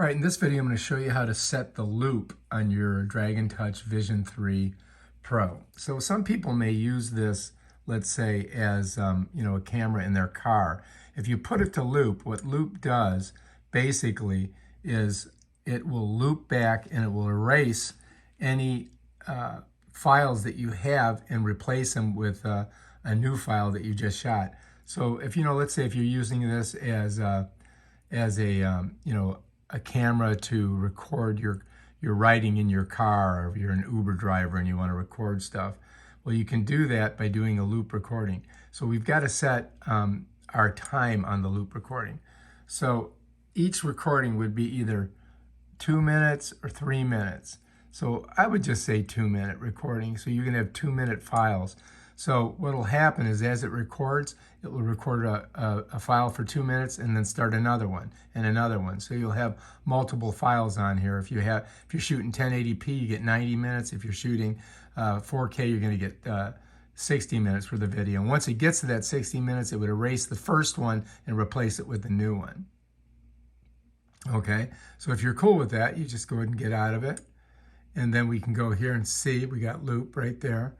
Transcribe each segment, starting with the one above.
All right, in this video, I'm going to show you how to set the loop on your DragonTouch Vision 3 Pro. So some people may use this, let's say, as a camera in their car. If you put it to loop, what loop does basically is it will loop back and it will erase any files that you have and replace them with a new file that you just shot. So if let's say if you're using this as a camera to record your writing in your car, or if you're an Uber driver and you want to record stuff, well, you can do that by doing a loop recording. So we've got to set our time on the loop recording. So each recording would be either 2 minutes or 3 minutes. So I would just say 2-minute recording. So you can have 2-minute files. So what will happen is as it records, it will record a file for 2 minutes and then start another one and another one. So you'll have multiple files on here. If you're shooting 1080p, you get 90 minutes. If you're shooting 4K, you're going to get 60 minutes for the video. And once it gets to that 60 minutes, it would erase the first one and replace it with the new one. Okay, so if you're cool with that, you just go ahead and get out of it. And then we can go here and see, we got loop right there.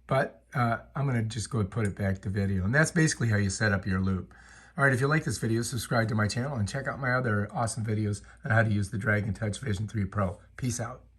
But I'm going to just go and put it back to video. And that's basically how you set up your loop. All right, if you like this video, subscribe to my channel and check out my other awesome videos on how to use the DragonTouch Vision 3 Pro. Peace out.